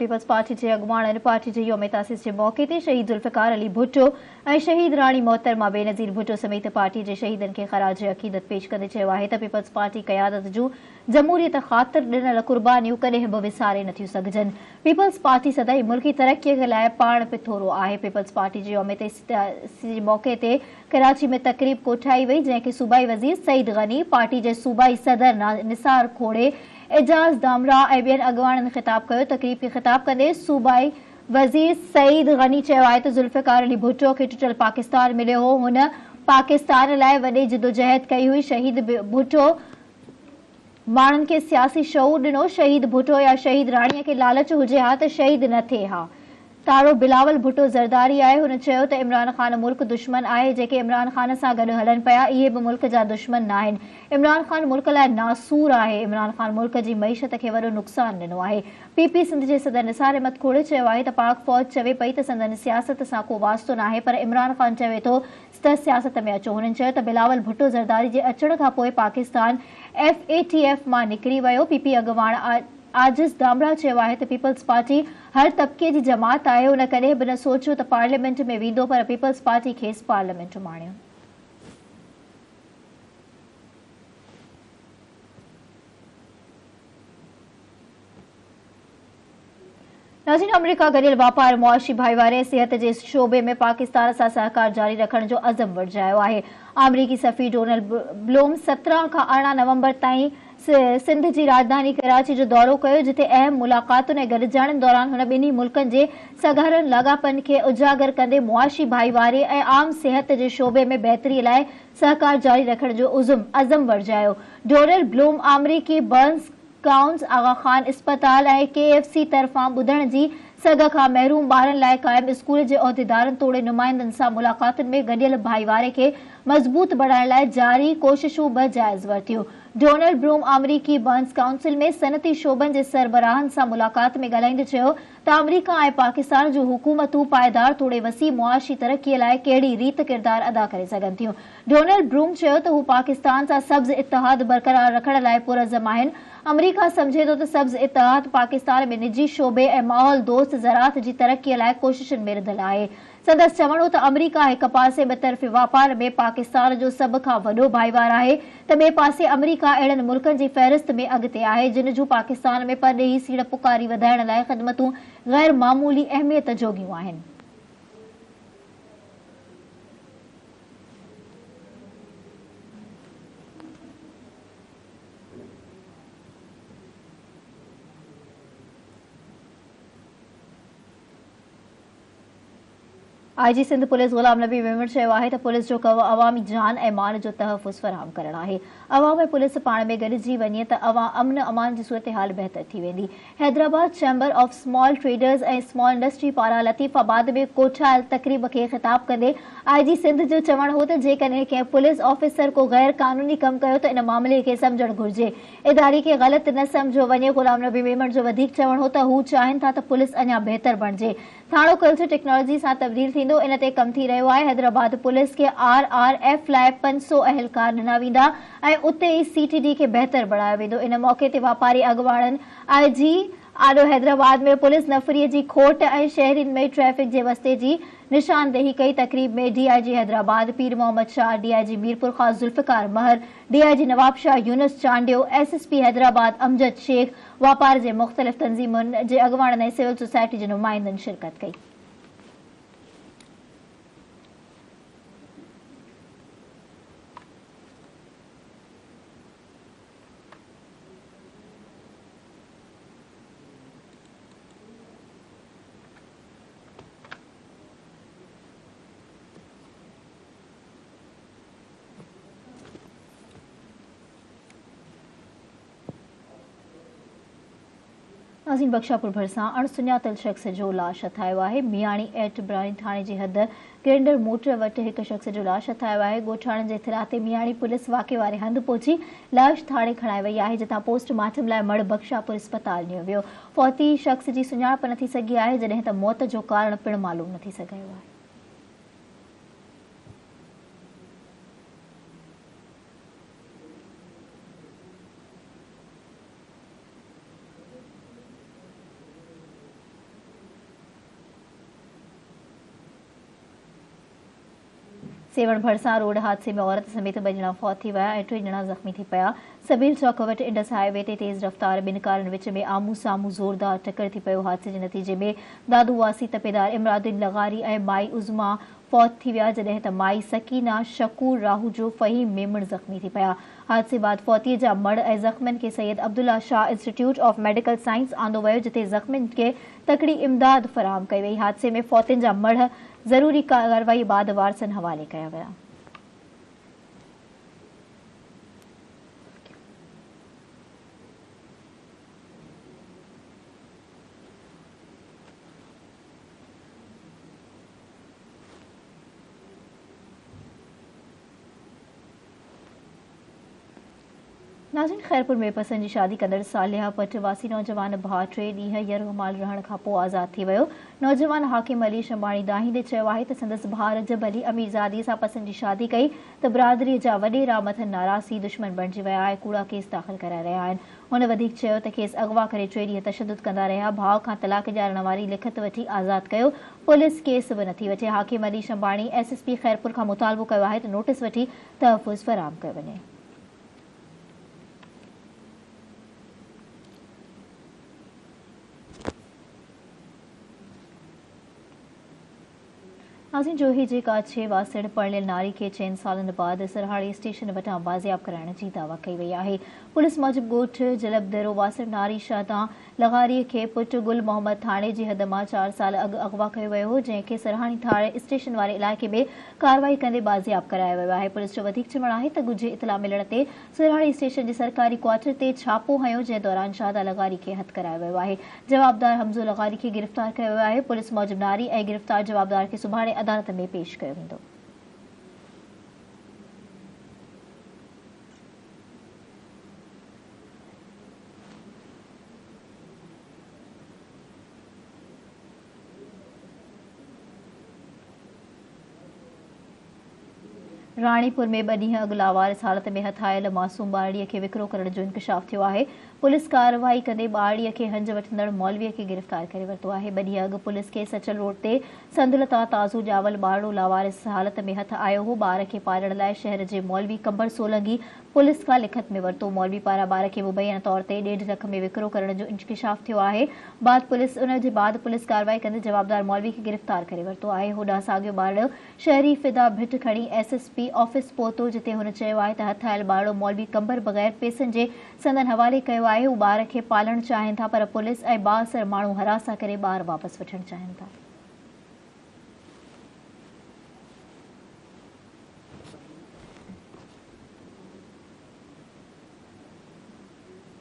Peoples party के अॻुवाणनि party जे योम तासीस के मौके ते शहीद जुल्फ़िकार अली भुट्टो ऐं शहीद राणी मोहतरमा बेनज़ीर भुट्टो समेत पार्टी के शहीदन के ख़राज अक़ीदत पेश कंदे चयो आहे त पीपल्स पार्टी क़यादत जूं जमहूरियत ख़ातिर ॾिनल क़ुर्बानियूं कॾहिं बि विसारे नथियूं सघजनि। पीपल्स पार्टी सदाई मुल्की तरक्कीअ जे लाइ पाण पिथोरो आहे। पीपल्स पार्टी जे योम जे मौके ते कराची में तकरीब कोठाई वई, जंहिंखे सूबाई वज़ीर सईद गनी, पार्टी जे सूबाई सदर निसार खोड़े, एजाज दामरा ऐं ॿियनि अॻुवाणनि ख़िताब कयो। तकरीब खे ख़िताब कंदे सूबाई वज़ीर सईद गनी चयो आहे त जुल्फ़िकार अली भुट्टो खे टुटल पाकिस्तान मिलियो हो। हुन पाकिस्तान लाइ वॾी जिदोजहद कई हुई। शहीद भुट्टो माण्हुनि खे सियासी शऊर ॾिनो। शहीद भुट्टो या शहीद राणीअ खे लालच हुजे हा त शहीद न थिए हा। तारो बिलावल भुट्टो ज़रदारी आहे। हुन चयो त इमरान ख़ान मुल्क दुश्मन आहे। जेके इमरान ख़ान सां गॾु हलनि पिया इहे बि मुल्क जा दुश्मन न आहिनि। इमरान ख़ान मुल्क लाइ नासूर आहे। इमरान ख़ान मुल्क जी मईशत खे वॾो नुक़सान ॾिनो आहे। पीपी सिंध जे सदर निसार अहमद खोड़े चयो आहे त पाक फ़ौज चवे पई त संदनि सियासत सां को वास्तो न आहे, पर इमरान ख़ान चवे थो त सियासत में अचो। हुननि चयो त बिलावल भुट्टो ज़रदारी जे अचण खां पोइ पाकिस्तान FATF मां निकिरी वियो। पीपी अॻुवाण आजिज़ दामरा चयो आहे त पीपल्स पार्टी हर तबके जी जमात आहे। हुन कॾहिं बि न सोचियो त पार्लियामेंट में वेंदो, पर पीपल्स पार्टी खेसि पार्लियामेंट माणियो। नाज़रीन, अमरीका गॾियल वापार, मुआशी भाईवारे ऐं सिहत जे शोबे में पाकिस्तान सां सहकार जारी रखण जो अज़म वठजायो आहे। अमरीकी सफ़ीर डोनाल्ड ब्लूम 17 खां 18 नवंबर ताईं सिंध जी राजधानी कराची जो दौरो कयो, जिथे अहम मुलाक़ातुनि ऐं गॾिजाणनि दौरान हुन ॿिन्ही मुल्कनि जे सॻारनि लाॻापनि खे उजागर कंदे मुआशी भाईवारे ऐं आम सिहत जे शोबे में बहितरीअ लाइ सहकार जारी रखण जो अज़म वठजायो। डोनाल्ड ब्लूम अमरीकी बर्न्स काउंस आगा खान अस्पताल ऐं KFC तरफ़ां ॿुधण जी सघ खां महरूम ॿारनि लाइ क़ाइम स्कूल जे उहिदेदारनि तोड़े नुमाइंदनि सां मुलाक़ातुनि में गॾियल भाईवारे खे मज़बूत बढ़ाइण लाइ जारी कोशिशूं बि जाइज़ वरितियूं। डोनाल्ड ब्लूम अमरीकी बर्न्स काउंसिल में सनती शोबनि जे सरबराहनि सां मुलाक़ात में ॻाल्हाईंदे चयो त अमरीका ऐं पाकिस्तान जूं हुकूमतूं पाइदार तोड़े वसी मुआशी तरक़ीअ लाइ कहिड़ी रीत किरदार अदा करे सघनि थियूं। डोनाल्ड ब्लूम चयो त हू पाकिस्तान सां सब्ज़ इतिहाद बरक़रार रखण लाइ पुरज़म आहिनि। अमरीका समझे थो त सब्ज़ इतिहाद पाकिस्तान में निजी शोबे ऐं माहौल दोस्त ज़राअत जी तरक़ीअ लाइ कोशिशुनि में रिधल आहे। संदसि चवणो त अमरीका हिक पासे ॿतरफ़ी वापार में पाकिस्तान जो सभ खां वॾो भाईवार आहे, त ॿिए पासे अमरीका अहिड़नि मुल्कनि जी फ़हरिस्त में अॻिते आहे जिन जूं पाकिस्तान में परॾेही सीड़पकारी वधाइण लाइ ख़िदमतूं ग़ैर मामूली अहमियत जोगियूं आहिनि। IG सिंध पुलिस गुलाम नबी मेमण चयो आहे त पुलिस जो कम अवामी जान ऐं मान जो तहफ़ुज़ फ़राहम करणु आहे। अवाम ऐं पुलिस पाण में गॾिजी वञे त अमन अमान जी सूरत हाल बहितर थी वेंदी। Hyderabad chamber of small traders ऐं स्मॉल इंडस्ट्री पारां लतीफ़ाबाद में कोठायल तक़रीब खे ख़िताब कंदे IG सिंध जो चवणु हो त जेकॾहिं कंहिं पुलिस ऑफिसर को गैर क़ानूनी कमु कयो त इन मामले खे सम्झणु घुरिजे। इदारे खे ग़लति न सम्झो वञे। गुलाम नबी मेमण जो वधीक चवणु हो त हू चाहिनि था त पुलिस अञा बहितर बणिजे। थाणो कल्चर टेक्नोलॉजी सां तब्दील थींदो, इन ते कमु थी रहियो आहे। हैदराबाद पुलिस खे RRF लाइ 500 अहलकार ॾिना वेंदा ऐं उते ई CTD खे बहितर बणायो वेंदो। इन मौक़े ते वापारी अॻुवाणनि IG आॾो हैदराबाद में पुलिस नफ़रीअ जी खोट ऐं शहरियुनि में ट्रैफ़िक जे वस्ते जी निशानदेही कई। तक़रीब में DIG हैदराबाद पीर मोहम्मद शाह, DIG मीरपुर ख़ास ज़ुल्फ़िकार महर, DIG नवाब शाह यूनुस चांडियो, SSP हैदराबाद अमजद शेख, वापार जे मुख़्तलिफ़ तंज़ीमुनि जे अॻुवाणनि ऐं सिविल सोसाइटी जे नुमाइंदनि शिरकत कई। नाज़रीन, बख्शापुर भरिसां अणसुञातल शख़्स जो लाश हथायो आहे। मियाणी एट ब्रानी थाणे जी हद ग्रेंडर मोटर वटि हिक शख़्स जो लाश हथायो आहे। ॻोठाणनि जे इतिलाउ ते मियाणी पुलिस वाक़े वारे हंधि पहुची लाश थाणे खणाए वई आहे, जितां पोस्टमार्टम लाइ मड़ बख्शापुर अस्पताल नियो वियो। फौती शख़्स जी सुञाणप न थी सघी आहे, जॾहिं त मौत जो कारण पिणु मालूम न थी सघियो आहे। सेवण भरसा रोड हादसे में औरत समेत 2 ॼणा फौत थी विया ऐं 3 ॼणा ज़ख़्मी थी पिया। सबीर चौक वटि इंडस हाईवे ते तेज़ रफ़्तार ॿिनि कारनि विच में आम्हूं साम्हूं ज़ोरदार टक्कर थी पियो। हादसे जे नतीजे में दादू वासी तपेदार इमरादुद्दीन लगारी ऐं माई उज़मा फौत थी विया, जॾहिं त माई सकीना शकूर राहू जो फ़हीम मेमण ज़ख़्मी थी पिया। हादसे बाद फौतीअ जा मड़ ऐं ज़ख़्मियुनि खे Syed Abdullah Shah institute of medical science आंदो वियो, जिथे ज़ख़्मियुनि खे तकड़ी इमदाद फ़राहम कई वई। हादसे में फौतियुनि जा मड़ ज़रूरी कार्रवाई बाद वारसनि हवाले कया विया। नाज़रीन, खैरपुर में पसंद जी शादी कंदड़ सालिहा पट वासी नौजवान भाउ 3 ॾींहं यरगमाल रहण खां पोइ आज़ाद थी वियो। नौजवान हाकिम अली शंबाणी दाहींदे चयो आहे त संदसि भाउ रजब अली अमीरज़ादीअ सां पसंद जी शादी कई त बिरादरीअ जा वॾेरा मथनि नाराज़ थी दुश्मन बणिजी विया ऐं कूड़ा केस दाख़िल कराए रहिया आहिनि। हुन वधीक चयो त खेसि अगवा करे 3 ॾींहं तशदुद कंदा रहिया, भाउ खां तलाक ॾियारण वारी लिखत वठी आज़ाद कयो, पुलिस केस बि नथी वठे। हाकिम अली शंबाणी SSP खैरपुर खां मुतालबो कयो आहे त नोटिस वठी तहफ़ुज़ फ़राहम कयो वञे। नाज़रीन, जोही जे काछे वासड़ पढ़ियल नारी खे 4 सालनि बाद सरहाड़ी स्टेशन वटां बाज़ियाब कराइण जी दावा कई वई आहे। पुलिस मूजिबि ॻोठ जलबदरो वासड़ नारी शाहतां लगारीअ खे पुट गुल मोहम्मद थाणे जी हद मां 4 साल अॻु अगवा कयो वियो हो, जंहिंखे सरहाड़ी थाणे स्टेशन वारे इलाइक़े में कार्रवाई कंदे बाज़ियाब करायो वियो आहे। पुलिस जो वधीक चवणु आहे त ॻुझे इतला मिलण ते सरहाड़ी स्टेशन जे सरकारी क्वार्टर ते छापो हयो, जंहिं दौरान शाहदा लगारी खे हथ करायो वियो आहे। जवाबदार हमज़ो लगारी खे गिरफ़्तार कयो वियो आहे। पुलिस मूजिबि नारी ऐं गिरफ़्तार जवाबदार खे सुभाणे अदालत में पेश कयो वेंदो। राणीपुर में 2 ॾींहं अॻु लावारिस हालत में हथायल मासूम ॿारड़ीअ खे विकिरो करण जो इंकशाफ थियो आहे। पुलिस कार्रवाई कंदे ॿारड़ीअ खे हंज वठंदड़ मौलवीअ खे गिरफ़्तार करे वरितो आहे। 2 ॾींहं अॻु पुलिस खे सचल रोड ते संदुल तां ताज़ो ॼावल ॿारड़ो लावारिस हालत में हथ आयो हो। ॿार खे पालण लाइ शहर जे मौलवी कंबर सोलंगी पुलिस खां लिखत में वरितो। मौलवी पारां ॿार खे मुबैना तौर ते 1.5 लख में विकिरो करण जो इंकशाफ थियो आहे। उन जे बाद पुलिस कार्रवाई कंदे जवाबदार मौलवी खे गिरफ़्तार करे वरितो आहे। होॾां साॻियो ॿारड़ो शहरी फिदा भिट खणी SSP ऑफिस पहुतो, जिते हुन चयो आहे त हथायल ॿारड़ो मौलवी कंबर बग़ैर पैसनि जे संदन हवाले कयो आहे। हू ॿार खे पालण चाहिनि था, पर पुलिस ऐं बासर माण्हू हरासा करे ॿार वापसि वठणु चाहिनि था।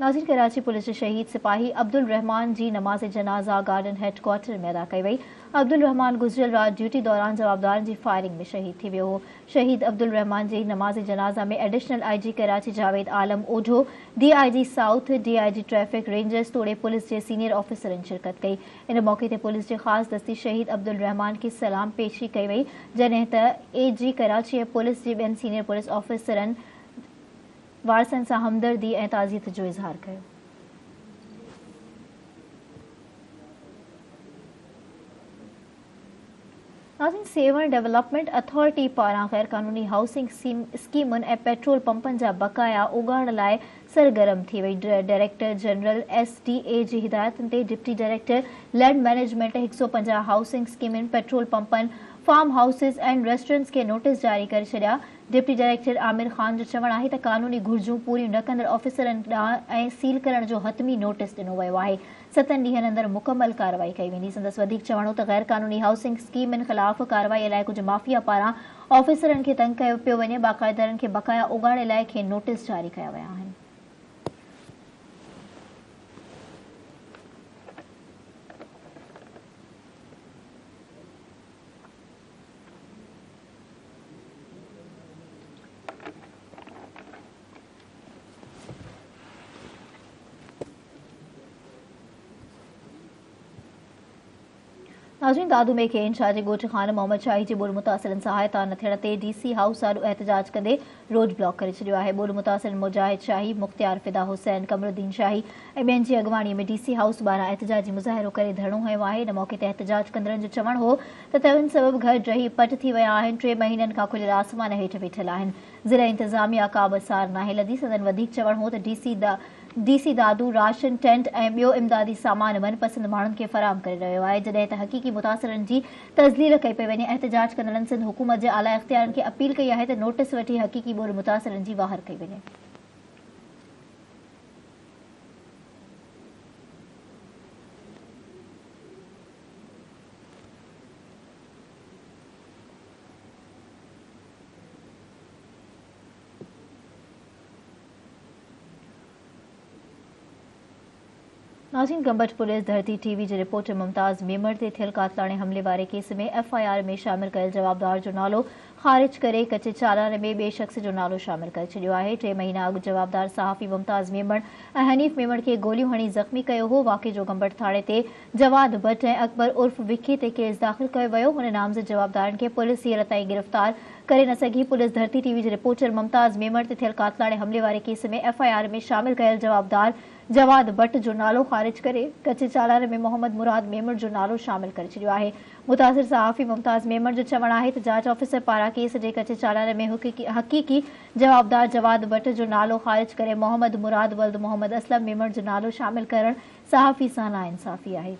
नाज़रीन, कराची पुलिस जे शहीद सिपाही अब्दुल रहमान जी नमाज़ जनाज़ा गार्डन हेडक्वार्टर में अदा कई वई। अब्दुल रहमान गुज़िरियल राति ड्यूटी दौरान जवाबदारनि जी फायरिंग में शहीद थी वियो हो। शहीद अब्दुल रहमान जी नमाज़ जनाज़ा में additional IG Karachi Javed Alam ओझो, DIG south, DIG traffic rangers तोड़े पुलिस जे सीनियर ऑफिसरनि शिरकत कई। इन मौके ते पुलिस जे ख़ासि दस्ती शहीद अब्दुल रहमान खे सलाम पेशी कई वई, जॾहिं त AG कराची ऐं पुलिस जे ॿियनि सीनियर पुलिस ऑफिसरनि वारसनि सां हमदर्दी ऐं ताज़ियत जो इज़हार कयो। नाज़रीन, सेवण डेवलपमेंट अथॉरिटी पारां गैर कानूनी हाउसिंग स्कीमुनि ऐं पेट्रोल पंपनि जा बकाया उगाइण लाइ सरगर्म थी वई। डायरेक्टर जनरल SDA जी हिदायतुनि ते deputy director land management 150 housing स्कीमुनि, पेट्रोल पंपनि, फार्म हाउसिस एंड रेस्टोरेंट्स खे नोटिस जारी करे छॾिया। डिप्टी डायरेक्टर आमिर ख़ान जो चवणु आहे त कानूनी घुर्जूं पूरियूं न कंदड़ ऑफिसरनि ॾांहुं ऐं सील करण जो हतमी नोटिस ॾिनो वियो आहे। 7 ॾींहनि अंदरि मुकमल कार्रवाई कई वेंदी। संदसि वधीक चवणो त गैर कानूनी हाउसिंग स्कीमनि ख़िलाफ़ कार्रवाई लाइ कुझु माफ़िया पारां ऑफिसरनि खे तंग कयो पियो वञे। बाक़ाइदरनि खे बकाया उगाइण लाइ खे नोटिस जारी कया विया आहिनि। नाज़रीन, दादू में के इंचार्ज ॻोठ ख़ान मोहम्मद शाही जी ॿोल मुतासिरनि सहायता न थियण ते DC हाउस ॾाढो एहतजाज कंदे रोड ब्लॉक करे छॾियो आहे। ॿोल मुतासिरनि मुजाहिद शाही, मुख्तियार फिदा हुसैन, कमरुद्दीन शाही ऐं ॿियनि जी अॻवाणीअ में DC हाउस ॿाहिरां एहतजाजी मुज़ाहिरो करे धरणो हयो आहे। इन मौक़े ते एहतजाज कंदड़नि जो चवणु हो त तविन सबबि घर ड्रही पट थी विया आहिनि। 3 महीननि खां खुलियल आसमान हेठि बीठल आहिनि। ज़िला इंतिज़ामिया का बि सार नाहे लधी। संदन वधीक चवणु हो त DC दादू राशन टेंट ऐं ॿियो इमदादी सामान मनपसंद माण्हुनि खे फराहम करे रहियो आहे, जॾहिं त हक़ीक़ी मुतासिरनि जी तज़लील कई पई वञे। एहतजाज कंदड़नि सिंध हुकूमत जे आला इख़्तियारनि खे अपील कई आहे त नोटिस वठी हक़ीक़ी ॿोल मुतासिरनि जी वाहर कई वञे। नाज़रीन, गंबट पुलिस धरती TV जे रिपोर्टर मुमताज़ मेमर ते थियल कातलाणे हमले वारे केस में FIR में शामिल कयल जवाबदार जो नालो ख़ारिज करे कचे चालान में ॿिए शख़्स जो नालो शामिल करे छॾियो आहे। 3 महीना अॻु जवाबदार सहाफ़ी मुमताज़ मेमर ऐं हनीफ़ मेमर खे गोलियूं हणी ज़ख़्मी कयो हो। वाक़े जो गंबट थाणे ते जवाद भट्ट ऐं अकबर उर्फ़ विक्की ते केस दाख़िल कयो वियो। हुन नामज़द जवाबदारनि खे पुलिस हींअर ताईं गिरफ़्तार करे न सघी। पुलिस धरती TV जे रिपोर्टर मुमताज़ मेमर ते थियल कातलाणे हमले वारे केस में FIR में शामिल कयल जवाबदार जवाद भट्ट जो नालो ख़ारिज करे कचे चालान में मोहम्मद मुराद मेमर जो नालो शामिल करे छॾियो आहे। मुतासिर सहाफ़ी मुमताज़ मेमर जो चवणु आहे त जांच ऑफिसर पारां केस जे कचे चालान में हक़ीक़ी जवाबदार जवाद भट्ट जो नालो ख़ारिज करे मोहम्मद मुराद वल्द मोहम्मद असलम मेमर जो नालो शामिल करणु सहाफ़ी सां नाइंसाफ़ी आहे।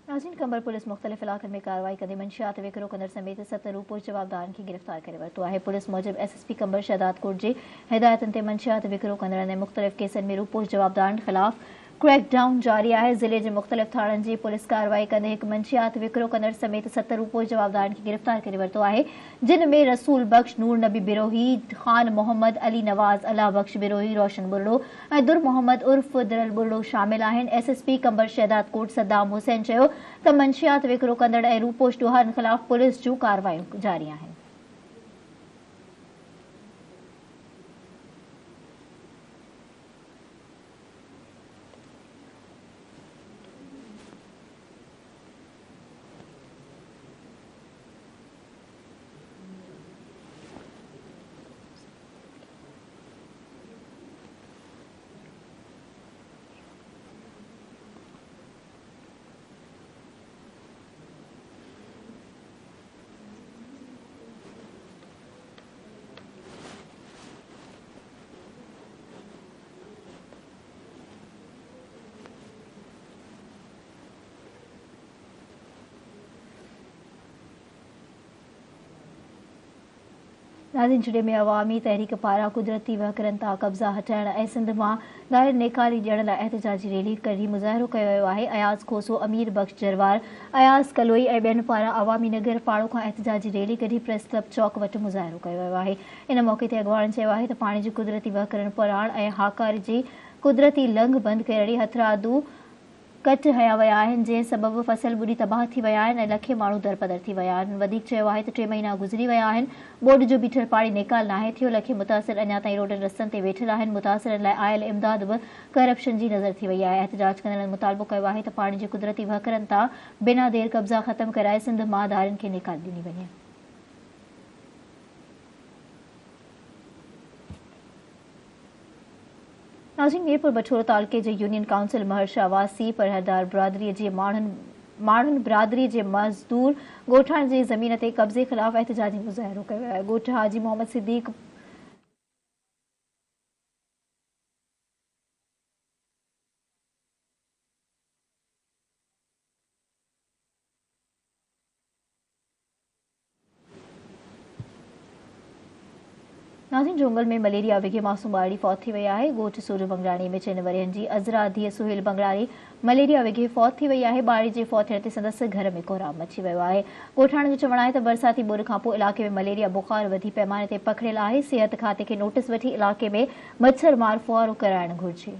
नाज़रीन, कंबर पुलिस मुख़्तलिफ़ इलाक़नि में कार्रवाई कंदे मंशियात विकिरो कंदड़ समेत 7 रूपोश जवाबदारनि खे गिरफ़्तार करे वरितो आहे। पुलिस मूजिबि SSP कंबर शहदाद कोट जे हिदायतुनि ते मंशियात विकिरो कंदड़नि ऐं मुख़्तलिफ़ केसनि में रूपोश जवाबदारनि ख़िलाफ़ क्रैकडाउन जारी आहे। ज़िले जे मुख़्तलिफ़ थाणनि जी पुलिस कार्रवाई कंदे हिकु मंशियात विकिरो कंदड़ समेत 7 रूपोश जवाबदारनि खे गिरफ़्तार करे वरितो आहे, जिन में रसूल बख्श, नूर नबी बिरोही, ख़ान मोहम्मद, अली नवाज़, अल्लाह बख्श बिरोही, रोशन बुर्रो ऐं दुर मोहम्मद उर्फ़ दिरल बुर्रो शामिल आहिनि। SSP कंबर शहदाद कोट सद्दाम हुसैन चयो त मंशियात विकिरो कंदड़ ऐं रूपोश ॾोहारनि ख़िलाफ़ पुलिस जूं कार्रवायूं जारी आहिनि। नाज़रीन, जिले में अवामी तहरीक पारां कुदरती वहकरनि तां कब्ज़ा हटाइण ऐं सिंध मां ॿाहिरि नेकारी ॾियण लाइ एहतजाजी रैली कढी मुज़ाहिरो कयो वियो आहे। अयाज़ खोसो, अमीर बख्श जरवार, अयाज़ कलोई ऐं ॿियनि पारां अवामी नगर पाड़ो खां एहतजाजी रैली कढी प्रेस क्लब चौक वटि मुज़ाहिरो कयो वियो आहे। इन मौक़े ते अॻवाणनि चयो आहे त पाणी जी कुदरती वहकरनि पुराण ऐं हाकार जी कुदरती लंघ बंदि कहिड़ी हथरादू कट हया विया आहिनि, जंहिं सबबि फसल ॿुॾी तबाह थी विया आहिनि ऐं लखे माण्हू दरपदर थी विया आहिनि। वधीक चयो आहे त 3 महीना गुज़री विया आहिनि, बोर्ड जो बीठल पाणी निकाल नाहे थियो। लखे मुतासिर अञा ताईं रोडनि रस्तनि ते वेठल आहिनि। मुतासिरनि लाइ आयल इमदाद बि करप्शन जी नज़र थी वई आहे। एहतजाज कंदड़नि मुतालबो कयो आहे त पाणी जी कुदरती वहकरनि तां बिना देर कब्ज़ा ख़तम कराए सिंध मां धारियुनि खे निकाल ॾिनी वञे। नाज़रीन, मीरपुर बठोर तालुके जे यूनियन काउंसिल महर्षा वासी परहरदार बिरादरीअ जे माण्हुनि बिरादरी जे मज़दूर ॻोठाण जी ज़मीन ते कब्ज़े ख़िलाफ़ एहतजाजी मुज़ाहिरो कयो आहे। ॻोठ हाजी मोहम्मद सिद्दीक़ नाज़रीन, जोंगल में मलेरिया विघे मासूम ॿारड़ी फौत थी वई आहे। ॻोठ सूर बंगड़ाणी में 4 वरियनि जी अज़रा धीअ सुहेल बंगड़ाणी मलेरिया विघे फौत थी वई आहे। ॿारड़ी जे फौत थियण ते संदसि घर में कोहराम मची वियो आहे। ॻोठाणनि जो चवणु आहे त बरसाती ॿुर खां पोइ इलाइक़े में मलेरिया बुख़ार वधी पैमाने ते पखिड़ियल आहे। सिहत खाते खे नोटिस वठी इलाइक़े में मच्छर मार फुआरो कराइणु घुरिजे।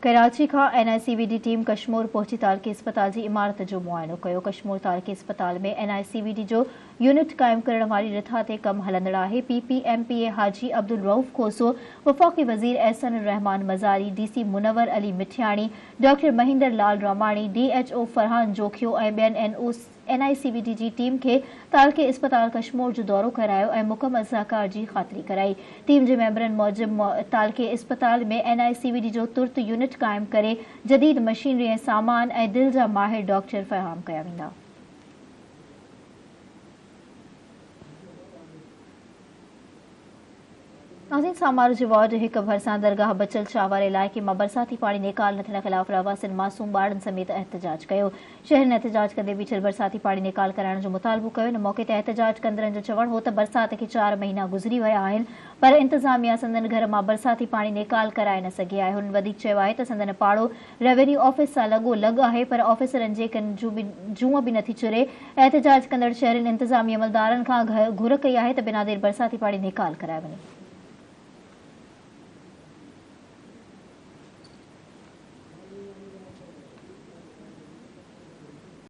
कराची खां NICVD टीम कश्मोर पहुची तालकी अस्पताल जी इमारत जो मुआयनो कयो। कश्मोर तालकी अस्पताल में NICVD जो यूनिट क़ाइम करण वारी रिथा ते कम हलंदड़ आहे। PPMPA हाजी अब्दुल रऊफ़ खोसो, वफ़ाक़ी वज़ीर एहसन रहमान मज़ारी, DC मुनव्वर अली मिठियाणी, डॉक्टर महेंद्र लाल रामाणी, DHO फरहान जोखियो ऐं ॿियनि NICVD जी टीम खे तालके अस्पताल कश्मोर जो दौरो करायो ऐं मुकमल सहकार जी ख़ातिरी कराई। टीम जे मेंबरनि मूजिबि तालके अस्पताल में NICVD जो तुर्त यूनिट क़ाइम करे जदीद मशीनरी ऐं सामान ऐं दिल जा माहिर डॉक्टर फ़राहम कया वेंदा। नाज़रीन, सामार जे वार्ड हिक भरसां दरगाह बचल शाह वारे इलाइक़े मां बरसाती पाणी निकाल न थियण ख़िलाफ़ रहवासियुनि मासूम ॿारनि समेत एहतजाज कयो। शहर में एहतजाज कंदे बीठल बरसाती पाणी निकाल कराइण जो मुतालबो कयो। इन मौक़े ते एहतजाज कंदड़नि जो चवणु हो त बरसात खे 4 महीना गुज़री विया आहिनि, पर इंतज़ामिया संदनि घर मां बरसाती पाणी निकाल कराए न सघी आहे। हुननि वधीक चयो आहे त संदनि पाड़ो रेवेन्यू ऑफिस सां लॻो आहे, पर ऑफिसरनि जे कनि जूं बि नथी चुरे। एहतजाज कंदड़ शहरनि इंतज़ामी अमलदारनि खां घुर कई आहे त बिना देर बरसाती पाणी निकाल कराए वञे।